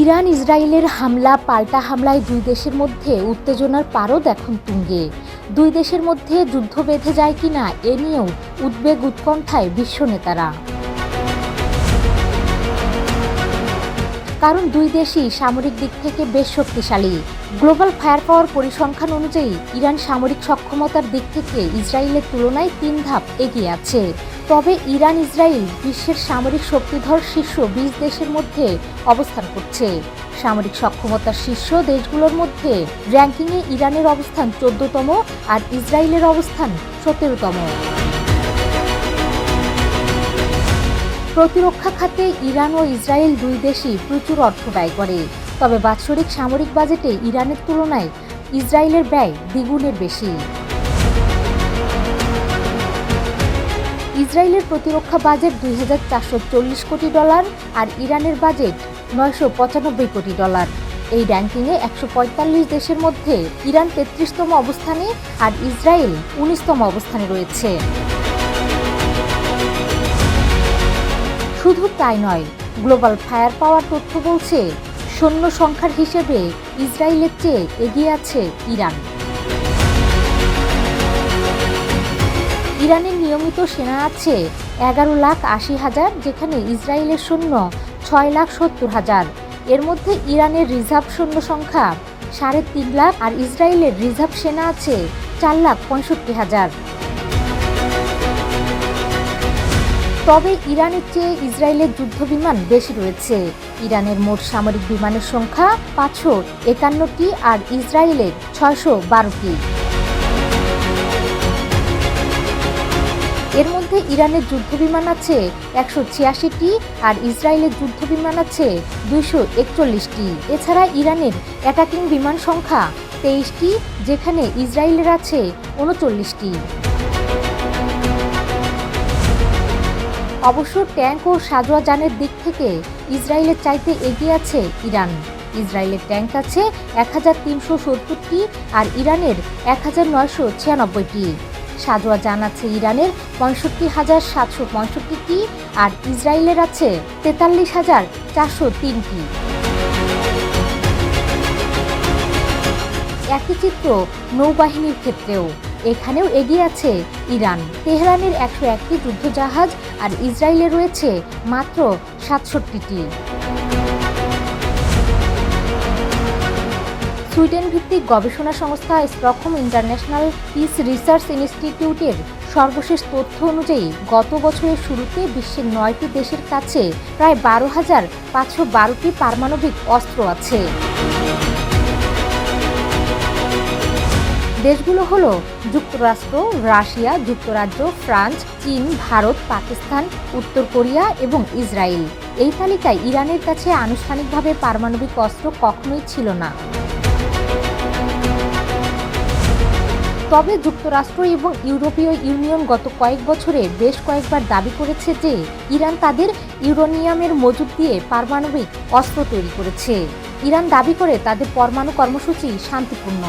Iran ইসরায়েলের হামলা পাল্টা হামলায় দুই দেশের মধ্যে উত্তেজনার পারদ এখন তুঙ্গে। দুই দেশের মধ্যে যুদ্ধ বেঁধে যায় কিনা এ নিয়েও উদ্বেগ উৎকণ্ঠায় বিশ্ব নেতারা। কারণ দুই দেশই সামরিক দিক থেকে বেশ শক্তিশালী। গ্লোবাল ফায়ার পাওয়ার পরিসংখ্যান অনুযায়ী ইরান সামরিক সক্ষমতার দিক থেকে ইসরায়েলের তুলনায় ৩ ধাপ এগিয়ে আছে। তবে ইরান ইসরায়েল বিশ্বের সামরিক শক্তিধর শীর্ষ ২০ দেশের মধ্যে অবস্থান করছে। সামরিক সক্ষমতার শীর্ষ দেশগুলোর মধ্যে র্যাঙ্কিংয়ে ইরানের অবস্থান ১৪তম আর ইসরায়েলের অবস্থান ১৭তম। প্রতিরক্ষা খাতে ইরান ও ইসরায়েল দুই দেশই প্রচুর অর্থ ব্যয় করে। তবে বাৎসরিক সামরিক বাজেটে ইরানের তুলনায় ইসরায়েলের ব্যয় দ্বিগুণের বেশি। ইসরায়েলের প্রতিরক্ষা বাজেট $২,৪৪০ কোটি আর ইরানের বাজেট $৯৯৫ কোটি। এই র্যাঙ্কিংয়ে ১৪৫ দেশের মধ্যে ইরান ৩৩তম অবস্থানে আর ইসরায়েল ১৯তম অবস্থানে রয়েছে। শুধু তাই নয়, গ্লোবাল ফায়ার পাওয়ার তথ্য বলছে সৈন্য সংখ্যার হিসেবে ইসরায়েলের চেয়ে এগিয়ে আছে ইরান। ইরানের নিয়মিত সেনা আছে ১১,৮০,০০০, যেখানে ইসরায়েলের সৈন্য ৬,৭০,০০০। এর মধ্যে ইরানের রিজার্ভ সৈন্য সংখ্যা ৩.৫ লাখ আর ইসরায়েলের রিজার্ভ সেনা আছে ৪,৬৫,০০০। তবে ইরানের চেয়ে ইসরায়েলের যুদ্ধবিমান বেশি রয়েছে। ইরানের মোট সামরিক বিমানের সংখ্যা ৫৫১টি আর ইসরায়েলের ৬১২টি। এর মধ্যে ইরানের যুদ্ধবিমান আছে ১৮৬টি আর ইসরায়েলের যুদ্ধবিমান আছে ২৪১টি। এছাড়া ইরানের অ্যাটাকিং বিমান সংখ্যা ২৩টি, যেখানে ইসরায়েলের আছে ৩৯টি। অবশ্য ট্যাঙ্ক ও সাঁজোয়া যানের দিক থেকে ইসরায়েলের চাইতে এগিয়ে আছে ইরান। ইসরায়েলের ট্যাঙ্ক আছে ১৩৭০টি আর ইরানের ১৯৯৬টি। সাঁজোয়া যান আছে ইরানের ৬৫,৭৬৫টি আর ইসরায়েলের আছে ৪৩,৪০৩টি। একই চিত্র নৌবাহিনীর ক্ষেত্রেও। এখানেও এগিয়ে আছে ইরান। তেহরানের ১০১টি যুদ্ধজাহাজ আর ইসরায়েলে রয়েছে মাত্র ৬৭টি। সুইডেন ভিত্তিক গবেষণা সংস্থা স্টকহোম ইন্টারন্যাশনাল পিস রিসার্চ ইনস্টিটিউটের সর্বশেষ তথ্য অনুযায়ী গত বছরের শুরুতে বিশ্বের ৯টি দেশের কাছে প্রায় ১২,৫১২টি পারমাণবিক অস্ত্র আছে। দেশগুলো হলো যুক্তরাষ্ট্র, রাশিয়া, যুক্তরাজ্য, ফ্রান্স, চীন, ভারত, পাকিস্তান, উত্তর কোরিয়া এবং ইসরায়েল। এই তালিকায় ইরানের কাছে আনুষ্ঠানিকভাবে পারমাণবিক অস্ত্র কখনোই ছিল না। তবে যুক্তরাষ্ট্র এবং ইউরোপীয় ইউনিয়ন গত কয়েক বছরে বেশ কয়েকবার দাবি করেছে যে ইরান তাদের ইউরেনিয়ামের মজুদ দিয়ে পারমাণবিক অস্ত্র তৈরি করেছে। ইরান দাবি করে তাদের পরমাণু কর্মসূচি শান্তিপূর্ণ।